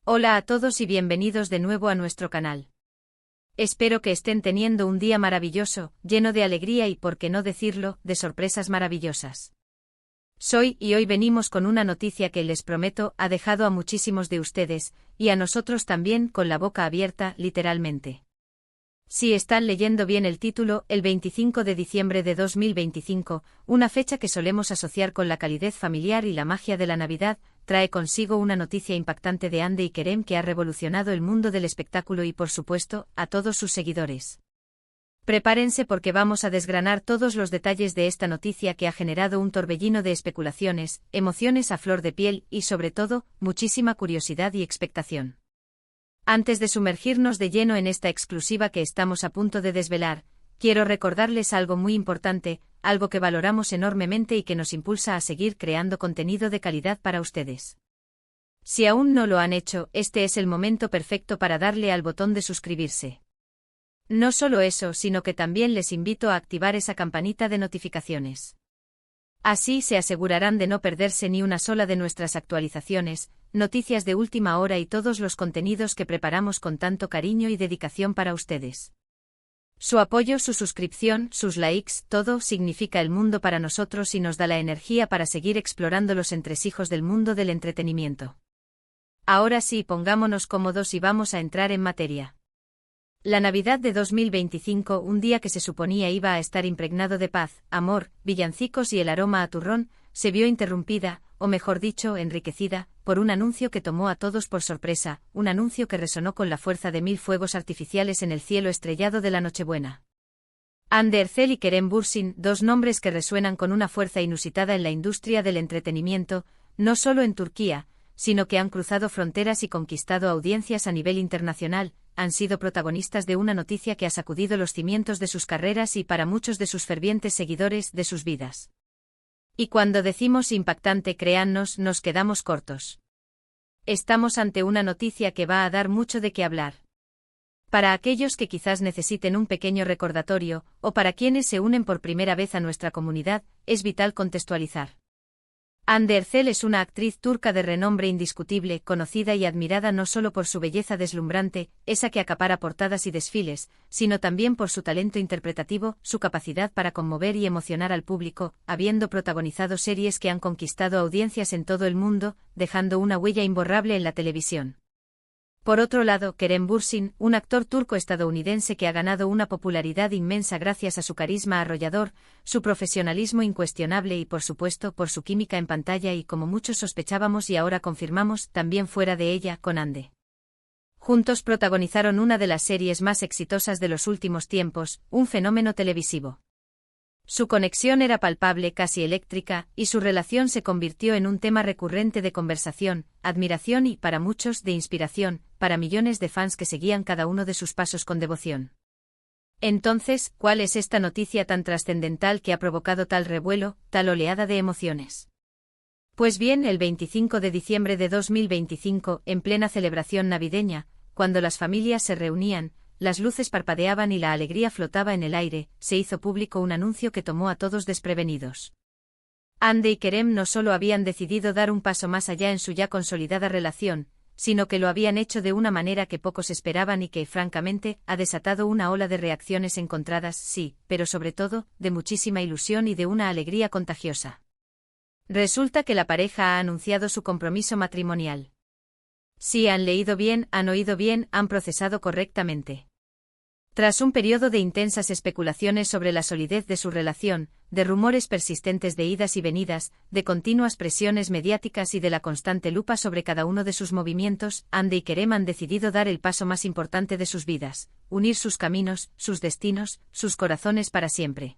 Hola a todos y bienvenidos de nuevo a nuestro canal. Espero que estén teniendo un día maravilloso, lleno de alegría y, por qué no decirlo, de sorpresas maravillosas. Y hoy venimos con una noticia que les prometo ha dejado a muchísimos de ustedes, y a nosotros también, con la boca abierta, literalmente. Si están leyendo bien el título, el 25 de diciembre de 2025, una fecha que solemos asociar con la calidez familiar y la magia de la Navidad, trae consigo una noticia impactante de Hande y Kerem que ha revolucionado el mundo del espectáculo y, por supuesto, a todos sus seguidores. Prepárense porque vamos a desgranar todos los detalles de esta noticia que ha generado un torbellino de especulaciones, emociones a flor de piel y, sobre todo, muchísima curiosidad y expectación. Antes de sumergirnos de lleno en esta exclusiva que estamos a punto de desvelar, quiero recordarles algo muy importante, algo que valoramos enormemente y que nos impulsa a seguir creando contenido de calidad para ustedes. Si aún no lo han hecho, este es el momento perfecto para darle al botón de suscribirse. No solo eso, sino que también les invito a activar esa campanita de notificaciones. Así se asegurarán de no perderse ni una sola de nuestras actualizaciones, noticias de última hora y todos los contenidos que preparamos con tanto cariño y dedicación para ustedes. Su apoyo, su suscripción, sus likes, todo significa el mundo para nosotros y nos da la energía para seguir explorando los entresijos del mundo del entretenimiento. Ahora sí, pongámonos cómodos y vamos a entrar en materia. La Navidad de 2025, un día que se suponía iba a estar impregnado de paz, amor, villancicos y el aroma a turrón, se vio interrumpida, o mejor dicho, enriquecida, por un anuncio que tomó a todos por sorpresa, un anuncio que resonó con la fuerza de 1000 fuegos artificiales en el cielo estrellado de la Nochebuena. Hande Erçel y Kerem Bürsin, dos nombres que resuenan con una fuerza inusitada en la industria del entretenimiento, no solo en Turquía, sino que han cruzado fronteras y conquistado audiencias a nivel internacional, han sido protagonistas de una noticia que ha sacudido los cimientos de sus carreras y, para muchos de sus fervientes seguidores, de sus vidas. Y cuando decimos impactante, créannos, nos quedamos cortos. Estamos ante una noticia que va a dar mucho de qué hablar. Para aquellos que quizás necesiten un pequeño recordatorio, o para quienes se unen por primera vez a nuestra comunidad, es vital contextualizar. Hande Erçel es una actriz turca de renombre indiscutible, conocida y admirada no solo por su belleza deslumbrante, esa que acapara portadas y desfiles, sino también por su talento interpretativo, su capacidad para conmover y emocionar al público, habiendo protagonizado series que han conquistado audiencias en todo el mundo, dejando una huella imborrable en la televisión. Por otro lado, Kerem Bürsin, un actor turco-estadounidense que ha ganado una popularidad inmensa gracias a su carisma arrollador, su profesionalismo incuestionable y, por supuesto, por su química en pantalla y, como muchos sospechábamos y ahora confirmamos, también fuera de ella, con Hande. Juntos protagonizaron una de las series más exitosas de los últimos tiempos, un fenómeno televisivo. Su conexión era palpable, casi eléctrica, y su relación se convirtió en un tema recurrente de conversación, admiración y, para muchos, de inspiración, para millones de fans que seguían cada uno de sus pasos con devoción. Entonces, ¿cuál es esta noticia tan trascendental que ha provocado tal revuelo, tal oleada de emociones? Pues bien, el 25 de diciembre de 2025, en plena celebración navideña, cuando las familias se reunían, las luces parpadeaban y la alegría flotaba en el aire, se hizo público un anuncio que tomó a todos desprevenidos. Hande y Kerem no solo habían decidido dar un paso más allá en su ya consolidada relación, sino que lo habían hecho de una manera que pocos esperaban y que, francamente, ha desatado una ola de reacciones encontradas, sí, pero sobre todo, de muchísima ilusión y de una alegría contagiosa. Resulta que la pareja ha anunciado su compromiso matrimonial. Si han leído bien, han oído bien, han procesado correctamente. Tras un periodo de intensas especulaciones sobre la solidez de su relación, de rumores persistentes de idas y venidas, de continuas presiones mediáticas y de la constante lupa sobre cada uno de sus movimientos, Hande y Kerem han decidido dar el paso más importante de sus vidas, unir sus caminos, sus destinos, sus corazones para siempre.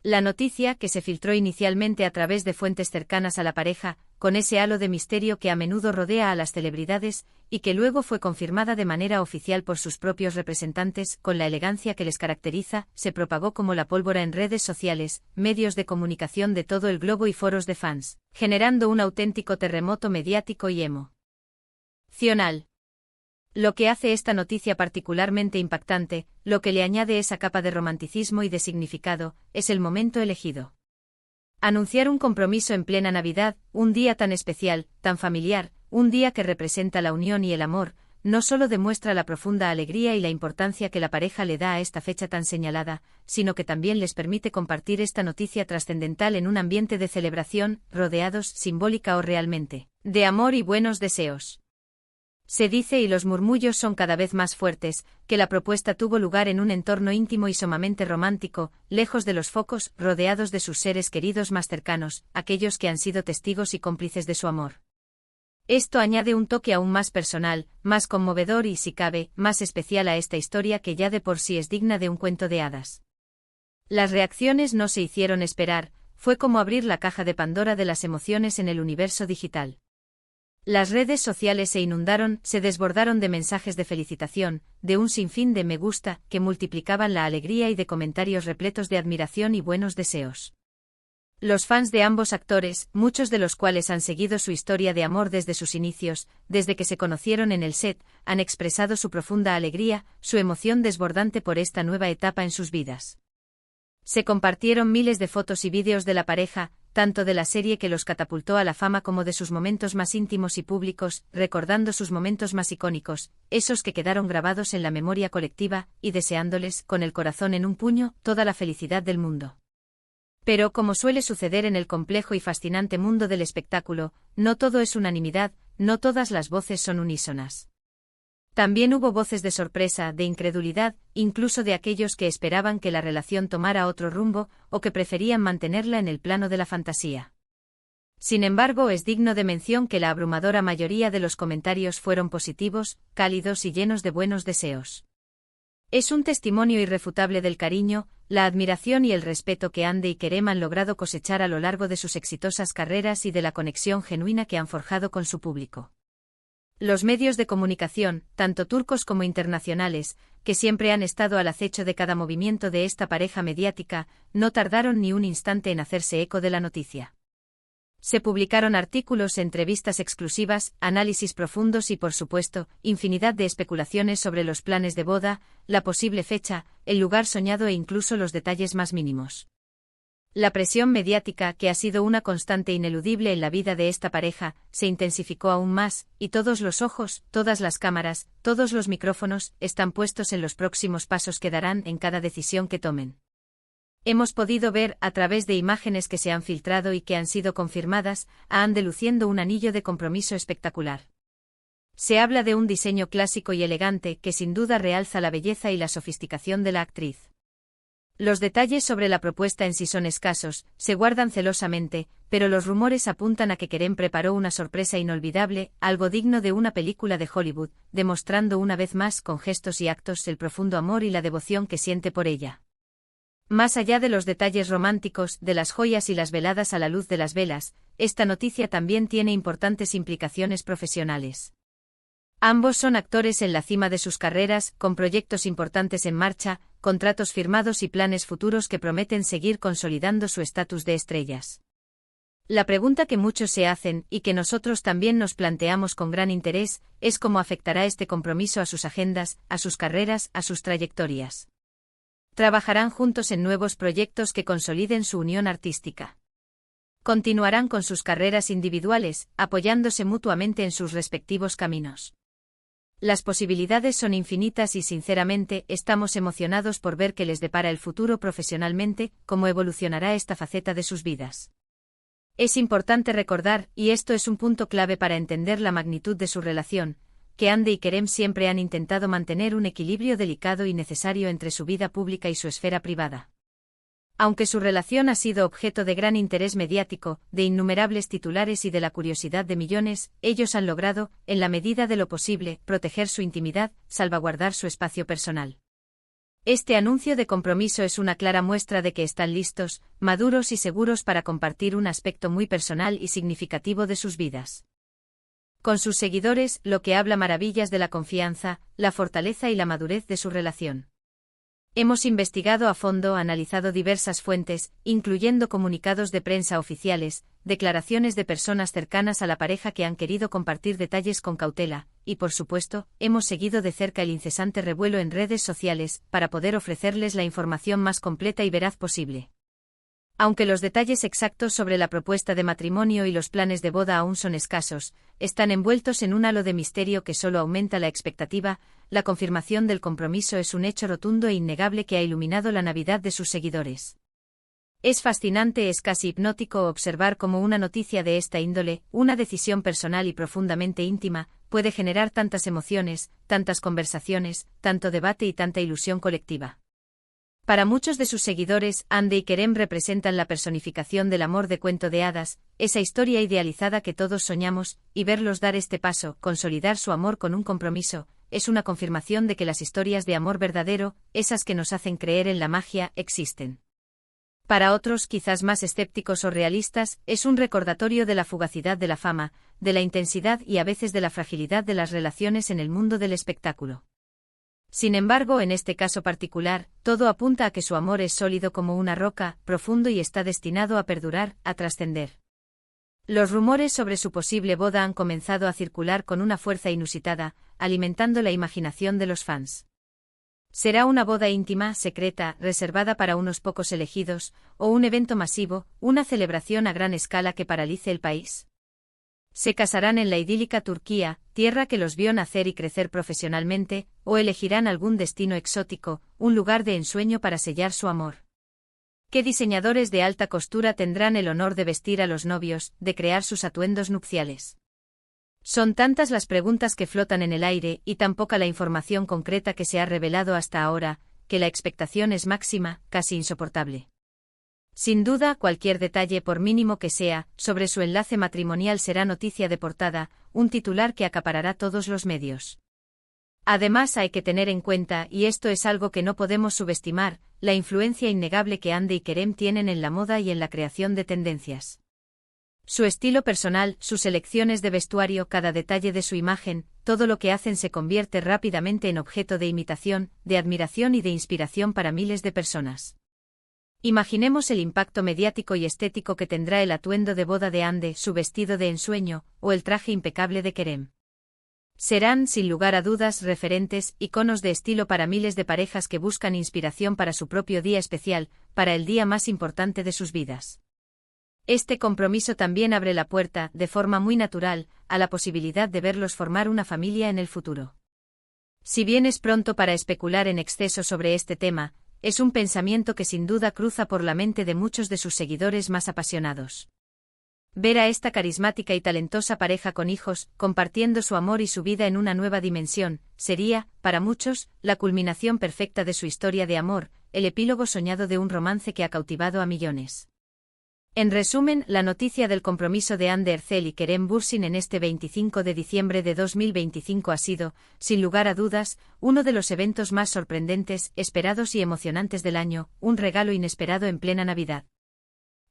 La noticia, que se filtró inicialmente a través de fuentes cercanas a la pareja, con ese halo de misterio que a menudo rodea a las celebridades, y que luego fue confirmada de manera oficial por sus propios representantes, con la elegancia que les caracteriza, se propagó como la pólvora en redes sociales, medios de comunicación de todo el globo y foros de fans, generando un auténtico terremoto mediático y emocional. Lo que hace esta noticia particularmente impactante, lo que le añade esa capa de romanticismo y de significado, es el momento elegido. Anunciar un compromiso en plena Navidad, un día tan especial, tan familiar, un día que representa la unión y el amor, no solo demuestra la profunda alegría y la importancia que la pareja le da a esta fecha tan señalada, sino que también les permite compartir esta noticia trascendental en un ambiente de celebración, rodeados, simbólica o realmente, de amor y buenos deseos. Se dice, y los murmullos son cada vez más fuertes, que la propuesta tuvo lugar en un entorno íntimo y sumamente romántico, lejos de los focos, rodeados de sus seres queridos más cercanos, aquellos que han sido testigos y cómplices de su amor. Esto añade un toque aún más personal, más conmovedor y, si cabe, más especial a esta historia que ya de por sí es digna de un cuento de hadas. Las reacciones no se hicieron esperar, fue como abrir la caja de Pandora de las emociones en el universo digital. Las redes sociales se inundaron, se desbordaron de mensajes de felicitación, de un sinfín de me gusta, que multiplicaban la alegría y de comentarios repletos de admiración y buenos deseos. Los fans de ambos actores, muchos de los cuales han seguido su historia de amor desde sus inicios, desde que se conocieron en el set, han expresado su profunda alegría, su emoción desbordante por esta nueva etapa en sus vidas. Se compartieron miles de fotos y vídeos de la pareja, tanto de la serie que los catapultó a la fama como de sus momentos más íntimos y públicos, recordando sus momentos más icónicos, esos que quedaron grabados en la memoria colectiva, y deseándoles, con el corazón en un puño, toda la felicidad del mundo. Pero, como suele suceder en el complejo y fascinante mundo del espectáculo, no todo es unanimidad, no todas las voces son unísonas. También hubo voces de sorpresa, de incredulidad, incluso de aquellos que esperaban que la relación tomara otro rumbo, o que preferían mantenerla en el plano de la fantasía. Sin embargo, es digno de mención que la abrumadora mayoría de los comentarios fueron positivos, cálidos y llenos de buenos deseos. Es un testimonio irrefutable del cariño, la admiración y el respeto que Hande y Kerem han logrado cosechar a lo largo de sus exitosas carreras y de la conexión genuina que han forjado con su público. Los medios de comunicación, tanto turcos como internacionales, que siempre han estado al acecho de cada movimiento de esta pareja mediática, no tardaron ni un instante en hacerse eco de la noticia. Se publicaron artículos, entrevistas exclusivas, análisis profundos y, por supuesto, infinidad de especulaciones sobre los planes de boda, la posible fecha, el lugar soñado e incluso los detalles más mínimos. La presión mediática, que ha sido una constante ineludible en la vida de esta pareja, se intensificó aún más, y todos los ojos, todas las cámaras, todos los micrófonos, están puestos en los próximos pasos que darán en cada decisión que tomen. Hemos podido ver, a través de imágenes que se han filtrado y que han sido confirmadas, a Hande luciendo un anillo de compromiso espectacular. Se habla de un diseño clásico y elegante que sin duda realza la belleza y la sofisticación de la actriz. Los detalles sobre la propuesta en sí son escasos, se guardan celosamente, pero los rumores apuntan a que Kerem preparó una sorpresa inolvidable, algo digno de una película de Hollywood, demostrando una vez más con gestos y actos el profundo amor y la devoción que siente por ella. Más allá de los detalles románticos, de las joyas y las veladas a la luz de las velas, esta noticia también tiene importantes implicaciones profesionales. Ambos son actores en la cima de sus carreras, con proyectos importantes en marcha, contratos firmados y planes futuros que prometen seguir consolidando su estatus de estrellas. La pregunta que muchos se hacen, y que nosotros también nos planteamos con gran interés, es cómo afectará este compromiso a sus agendas, a sus carreras, a sus trayectorias. Trabajarán juntos en nuevos proyectos que consoliden su unión artística. Continuarán con sus carreras individuales, apoyándose mutuamente en sus respectivos caminos. Las posibilidades son infinitas y sinceramente estamos emocionados por ver qué les depara el futuro profesionalmente, cómo evolucionará esta faceta de sus vidas. Es importante recordar, y esto es un punto clave para entender la magnitud de su relación, que Hande y Kerem siempre han intentado mantener un equilibrio delicado y necesario entre su vida pública y su esfera privada. Aunque su relación ha sido objeto de gran interés mediático, de innumerables titulares y de la curiosidad de millones, ellos han logrado, en la medida de lo posible, proteger su intimidad, salvaguardar su espacio personal. Este anuncio de compromiso es una clara muestra de que están listos, maduros y seguros para compartir un aspecto muy personal y significativo de sus vidas con sus seguidores, lo que habla maravillas de la confianza, la fortaleza y la madurez de su relación. Hemos investigado a fondo, analizado diversas fuentes, incluyendo comunicados de prensa oficiales, declaraciones de personas cercanas a la pareja que han querido compartir detalles con cautela, y por supuesto, hemos seguido de cerca el incesante revuelo en redes sociales, para poder ofrecerles la información más completa y veraz posible. Aunque los detalles exactos sobre la propuesta de matrimonio y los planes de boda aún son escasos, están envueltos en un halo de misterio que solo aumenta la expectativa. La confirmación del compromiso es un hecho rotundo e innegable que ha iluminado la Navidad de sus seguidores. Es fascinante, es casi hipnótico observar cómo una noticia de esta índole, una decisión personal y profundamente íntima, puede generar tantas emociones, tantas conversaciones, tanto debate y tanta ilusión colectiva. Para muchos de sus seguidores, Hande y Kerem representan la personificación del amor de cuento de hadas, esa historia idealizada que todos soñamos, y verlos dar este paso, consolidar su amor con un compromiso, es una confirmación de que las historias de amor verdadero, esas que nos hacen creer en la magia, existen. Para otros, quizás más escépticos o realistas, es un recordatorio de la fugacidad de la fama, de la intensidad y a veces de la fragilidad de las relaciones en el mundo del espectáculo. Sin embargo, en este caso particular, todo apunta a que su amor es sólido como una roca, profundo y está destinado a perdurar, a trascender. Los rumores sobre su posible boda han comenzado a circular con una fuerza inusitada, alimentando la imaginación de los fans. ¿Será una boda íntima, secreta, reservada para unos pocos elegidos, o un evento masivo, una celebración a gran escala que paralice el país? ¿Se casarán en la idílica Turquía, tierra que los vio nacer y crecer profesionalmente, o elegirán algún destino exótico, un lugar de ensueño para sellar su amor? ¿Qué diseñadores de alta costura tendrán el honor de vestir a los novios, de crear sus atuendos nupciales? Son tantas las preguntas que flotan en el aire y tan poca la información concreta que se ha revelado hasta ahora, que la expectación es máxima, casi insoportable. Sin duda, cualquier detalle, por mínimo que sea, sobre su enlace matrimonial será noticia de portada, un titular que acaparará todos los medios. Además, hay que tener en cuenta, y esto es algo que no podemos subestimar, la influencia innegable que Hande y Kerem tienen en la moda y en la creación de tendencias. Su estilo personal, sus elecciones de vestuario, cada detalle de su imagen, todo lo que hacen se convierte rápidamente en objeto de imitación, de admiración y de inspiración para miles de personas. Imaginemos el impacto mediático y estético que tendrá el atuendo de boda de Hande, su vestido de ensueño, o el traje impecable de Kerem. Serán, sin lugar a dudas, referentes, iconos de estilo para miles de parejas que buscan inspiración para su propio día especial, para el día más importante de sus vidas. Este compromiso también abre la puerta, de forma muy natural, a la posibilidad de verlos formar una familia en el futuro. Si bien es pronto para especular en exceso sobre este tema, es un pensamiento que sin duda cruza por la mente de muchos de sus seguidores más apasionados. Ver a esta carismática y talentosa pareja con hijos, compartiendo su amor y su vida en una nueva dimensión, sería, para muchos, la culminación perfecta de su historia de amor, el epílogo soñado de un romance que ha cautivado a millones. En resumen, la noticia del compromiso de Hande Erçel y Kerem Bürsin en este 25 de diciembre de 2025 ha sido, sin lugar a dudas, uno de los eventos más sorprendentes, esperados y emocionantes del año, un regalo inesperado en plena Navidad.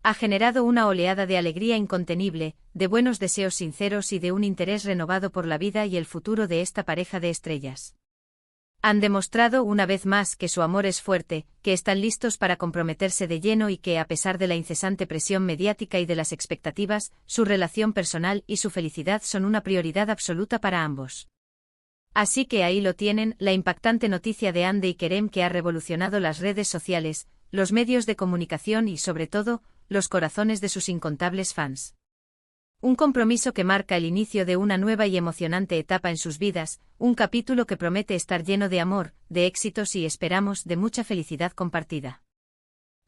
Ha generado una oleada de alegría incontenible, de buenos deseos sinceros y de un interés renovado por la vida y el futuro de esta pareja de estrellas. Han demostrado una vez más que su amor es fuerte, que están listos para comprometerse de lleno y que, a pesar de la incesante presión mediática y de las expectativas, su relación personal y su felicidad son una prioridad absoluta para ambos. Así que ahí lo tienen, la impactante noticia de Hande y Kerem que ha revolucionado las redes sociales, los medios de comunicación y, sobre todo, los corazones de sus incontables fans. Un compromiso que marca el inicio de una nueva y emocionante etapa en sus vidas, un capítulo que promete estar lleno de amor, de éxitos y, esperamos, de mucha felicidad compartida.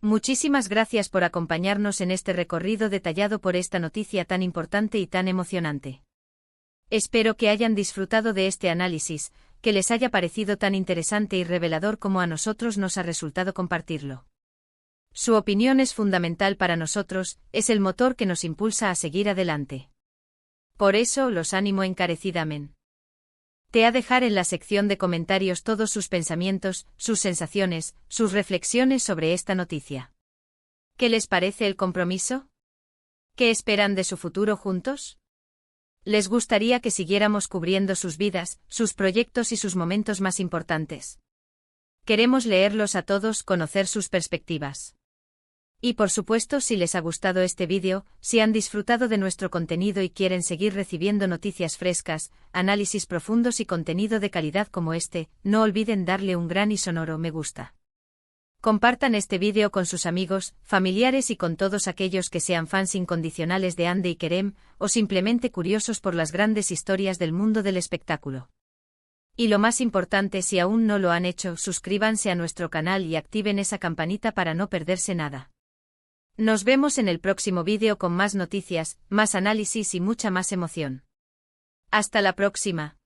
Muchísimas gracias por acompañarnos en este recorrido detallado por esta noticia tan importante y tan emocionante. Espero que hayan disfrutado de este análisis, que les haya parecido tan interesante y revelador como a nosotros nos ha resultado compartirlo. Su opinión es fundamental para nosotros, es el motor que nos impulsa a seguir adelante. Por eso los animo encarecidamente a dejar en la sección de comentarios todos sus pensamientos, sus sensaciones, sus reflexiones sobre esta noticia. ¿Qué les parece el compromiso? ¿Qué esperan de su futuro juntos? ¿Les gustaría que siguiéramos cubriendo sus vidas, sus proyectos y sus momentos más importantes? Queremos leerlos a todos, conocer sus perspectivas. Y por supuesto, si les ha gustado este vídeo, si han disfrutado de nuestro contenido y quieren seguir recibiendo noticias frescas, análisis profundos y contenido de calidad como este, no olviden darle un gran y sonoro me gusta. Compartan este vídeo con sus amigos, familiares y con todos aquellos que sean fans incondicionales de Hande y Kerem, o simplemente curiosos por las grandes historias del mundo del espectáculo. Y lo más importante, si aún no lo han hecho, suscríbanse a nuestro canal y activen esa campanita para no perderse nada. Nos vemos en el próximo vídeo con más noticias, más análisis y mucha más emoción. Hasta la próxima.